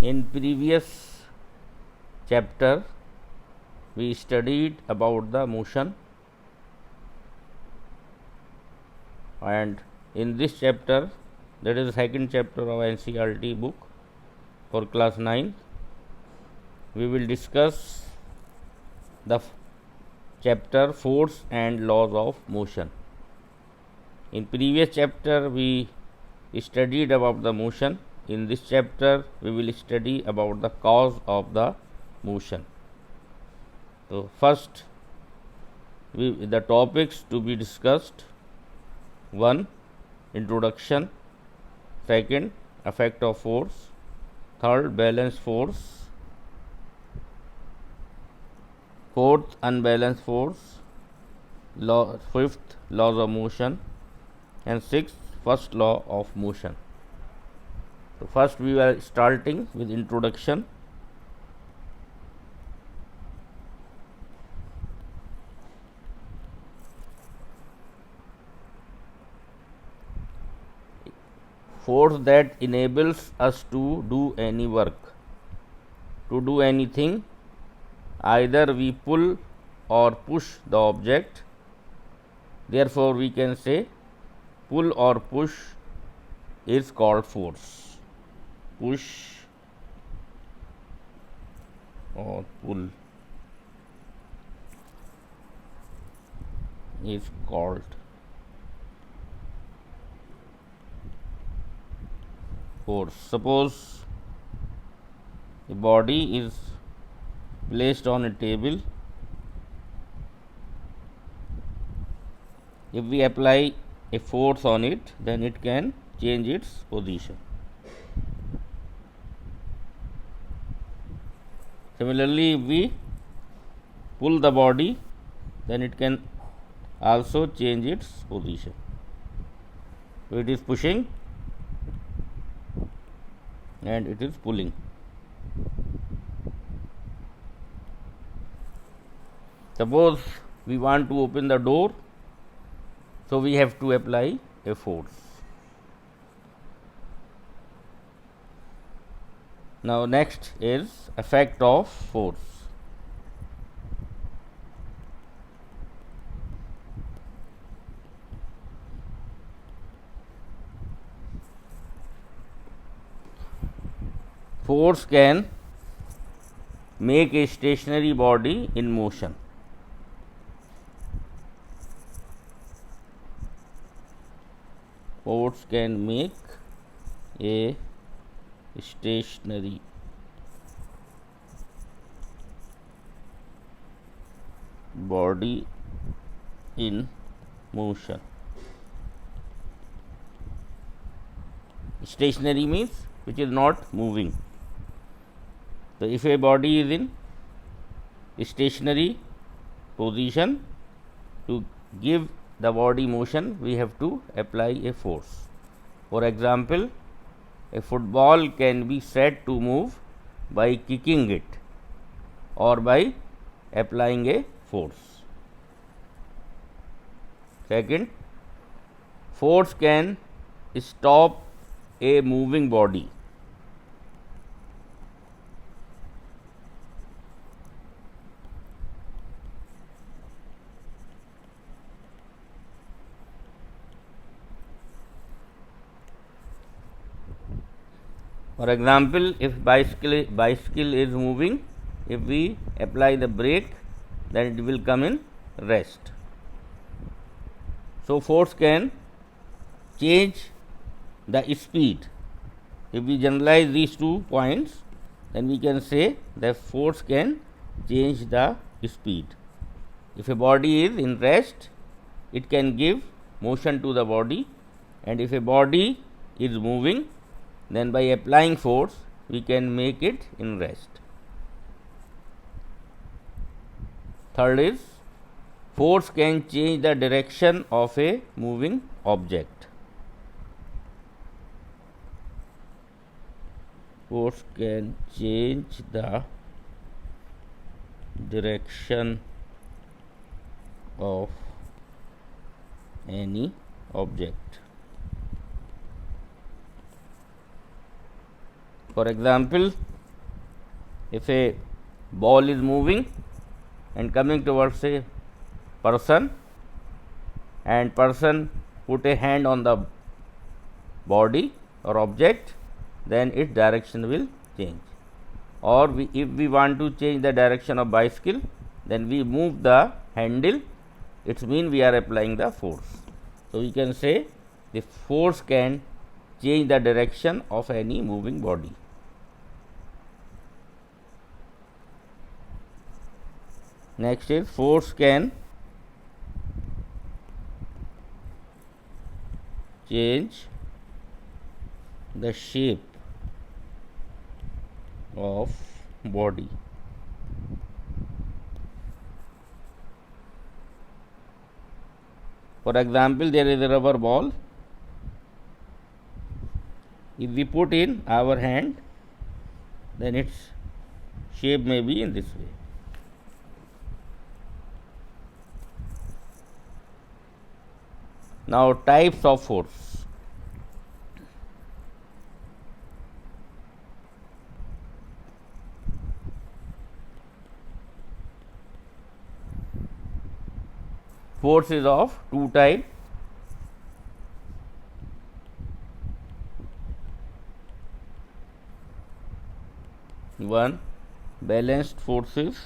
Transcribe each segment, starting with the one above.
In previous chapter, we studied about the motion, and in this chapter, that is the second chapter of NCERT book for class 9, we will discuss the chapter Force and Laws of Motion. In previous chapter, we studied about the motion. In this chapter, we will study about the cause of the motion. So, first, the topics to be discussed: 1. Introduction. 2nd. Effect of force. 3rd. Balanced force. 4th. Unbalanced force. 5th. Laws of motion. And 6th. First law of motion. So, first we are starting with introduction. Force that enables us to do any work, to do anything. Either we pull or push the object. Therefore, we can say pull or push is called force. Push or pull is called force. Suppose a body is placed on a table. If we apply a force on it, then it can change its position. Similarly, if we pull the body, then it can also change its position. So, it is pushing and it is pulling. Suppose we want to open the door, so we have to apply a force. Now, next is effect of force. Force can make a stationary body in motion. Force can make a stationary body in motion. Stationary means which is not moving. So, if a body is in stationary position, to give the body motion, we have to apply a force. For example, a football can be said to move by kicking it or by applying a force. Second, force can stop a moving body. For example, if bicycle is moving, if we apply the brake, then it will come in rest. So, force can change the speed. If we generalize these 2 points, then we can say that force can change the speed. If a body is in rest, it can give motion to the body, and if a body is moving, then by applying force we can make it in rest. Third is, force can change the direction of a moving object. Force can change the direction of any object. For example, if a ball is moving and coming towards a person, and person put a hand on the body or object, then its direction will change. Or if we want to change the direction of bicycle, then we move the handle, it means we are applying the force. So, we can say the force can change the direction of any moving body. Next is force can change the shape of body. For example, there is a rubber ball. If we put in our hand, then its shape may be in this way. Now, types of force. Force is of two types. One, balanced forces.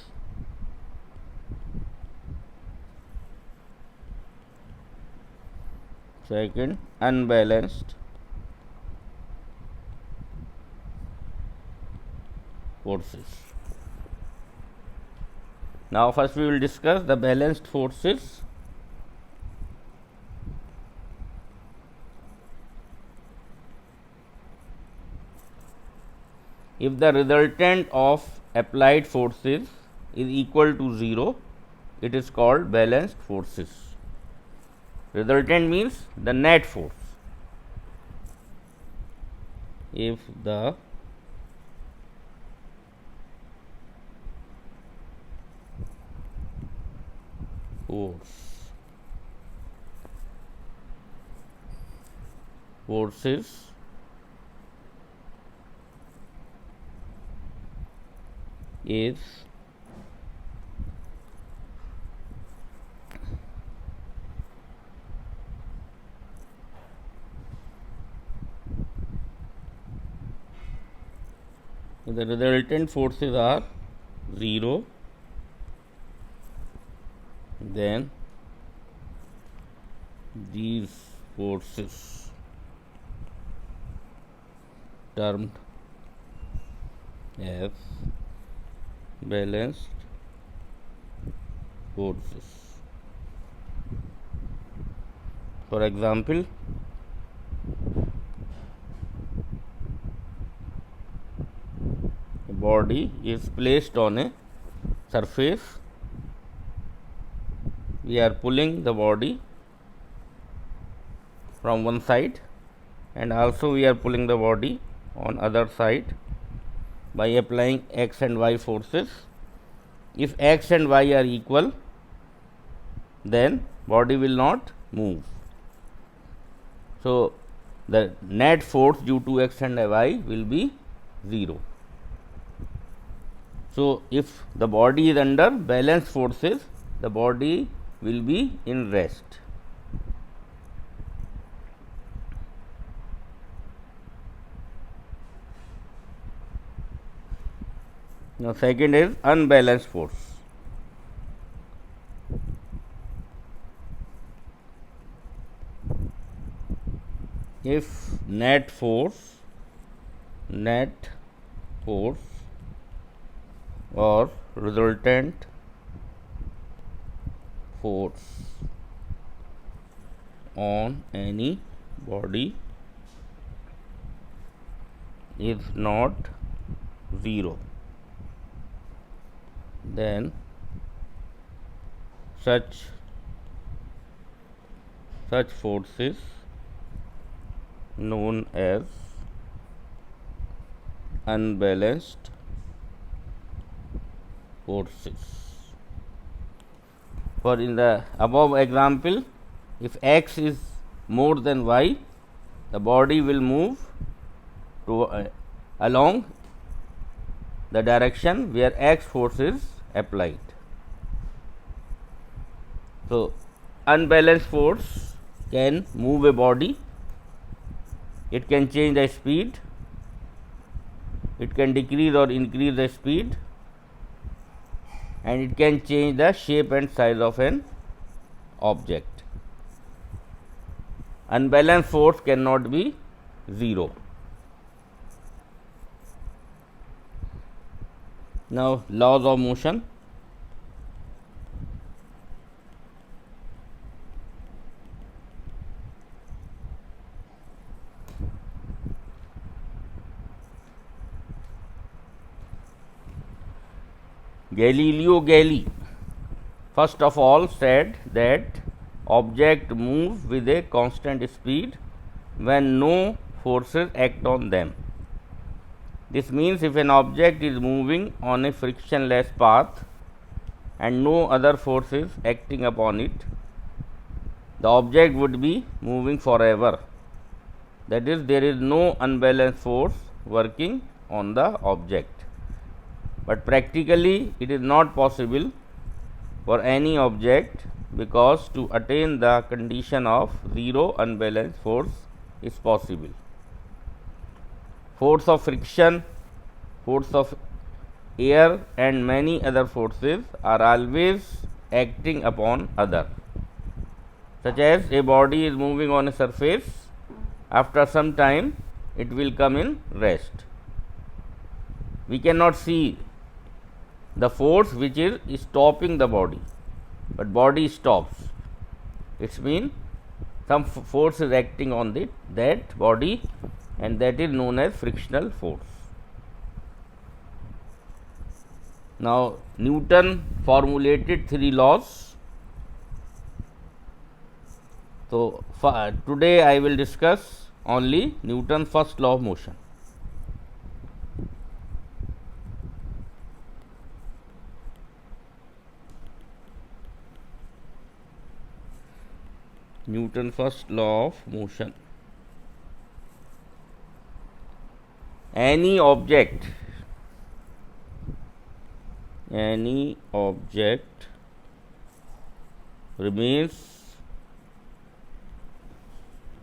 Second, unbalanced forces. Now, first we will discuss the balanced forces. If the resultant of applied forces is equal to 0, it is called balanced forces. Resultant means the net force. If the forces is the resultant forces are 0, then these forces termed as balanced forces. For example, a body is placed on a surface. We are pulling the body from one side, and also we are pulling the body on other side by applying x and y forces. If x and y are equal, then body will not move. So, the net force due to x and y will be 0. So, if the body is under balanced forces, the body will be in rest. Now, second is unbalanced force. If net force or resultant force on any body is not 0, then such forces known as unbalanced forces. For in the above example, if x is more than y, the body will move to along the direction where x force is applied. So, unbalanced force can move a body, it can change the speed, it can decrease or increase the speed, and it can change the shape and size of an object. Unbalanced force cannot be 0. Now, laws of motion. Galileo Galilei first of all said that objects move with a constant speed when no forces act on them. This means if an object is moving on a frictionless path and no other force is acting upon it, the object would be moving forever. That is, there is no unbalanced force working on the object. But practically it is not possible for any object, because to attain the condition of 0 unbalanced force is possible. Force of friction, force of air and many other forces are always acting upon other. Such as a body is moving on a surface, after some time it will come in rest. We cannot see the force which is stopping the body, but body stops. It means some force is acting on that body, and that is known as frictional force. Now, Newton formulated 3 laws. So, today I will discuss only Newton's first law of motion. Newton's first law of motion. Any object remains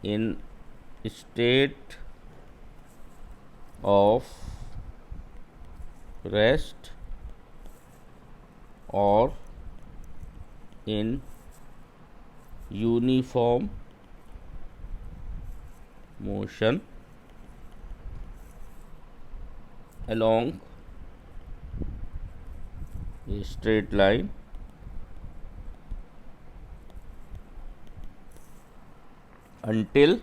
in state of rest or in uniform motion along a straight line until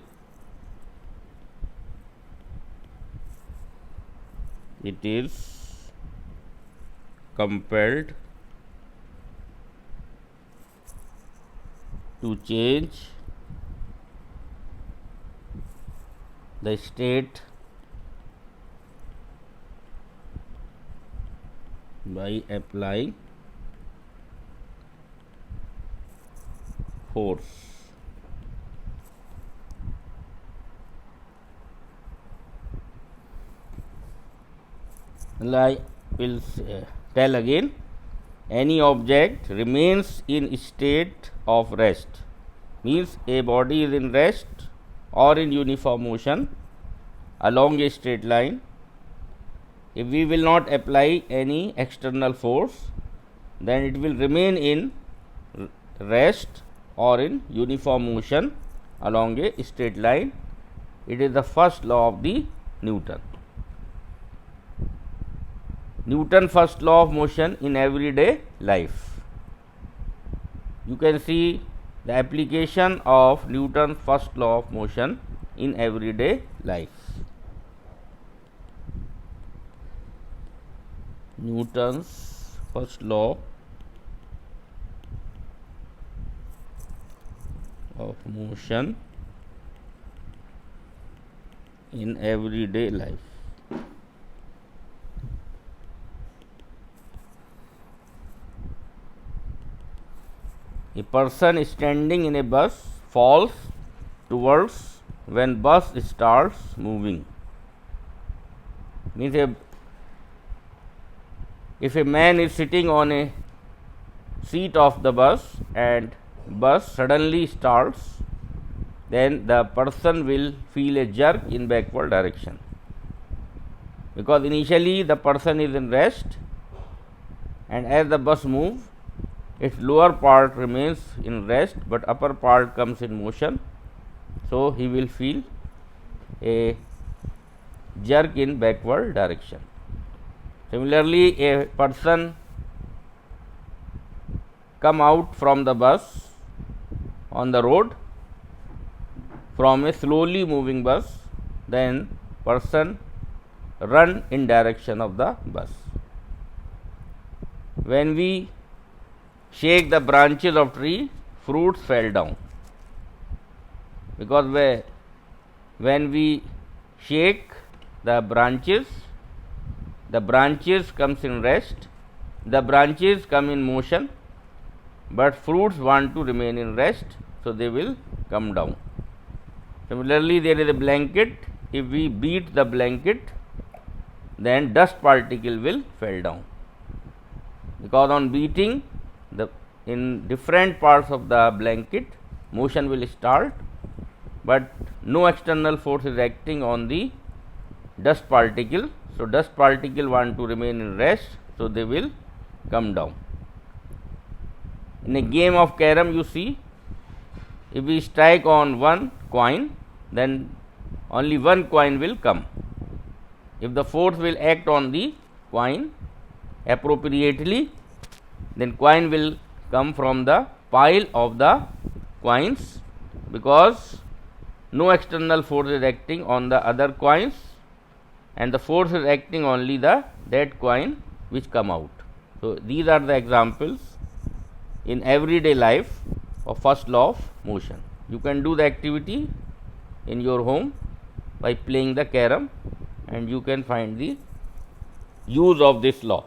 it is compelled to change the state by applying force. I will tell again, any object remains in state of rest, means a body is in rest or in uniform motion along a straight line. If we will not apply any external force, then it will remain in rest or in uniform motion along a straight line. It is the first law of the Newton. Newton's first law of motion in everyday life. You can see the application of Newton's first law of motion in everyday life. Newton's first law of motion in everyday life. A person standing in a bus falls towards when bus starts moving. Means if a man is sitting on a seat of the bus and bus suddenly starts, then the person will feel a jerk in backward direction, because initially the person is in rest, and as the bus moves, its lower part remains in rest but upper part comes in motion, so he will feel a jerk in backward direction. Similarly, a person come out from the bus on the road from a slowly moving bus, then person run in direction of the bus. When we shake the branches of tree, fruits fell down, because when we shake the branches comes in rest, the branches come in motion, but fruits want to remain in rest, so they will come down. Similarly, there is a blanket. If we beat the blanket, then dust particle will fall down, because on beating in different parts of the blanket, motion will start, but no external force is acting on the dust particle. So, dust particle want to remain in rest, so they will come down. In a game of carom, you see, if we strike on one coin, then only one coin will come. If the force will act on the coin appropriately, then coin will come from the pile of the coins, because no external force is acting on the other coins, and the force is acting only that coin which come out. So, these are the examples in everyday life of first law of motion. You can do the activity in your home by playing the carom, and you can find the use of this law.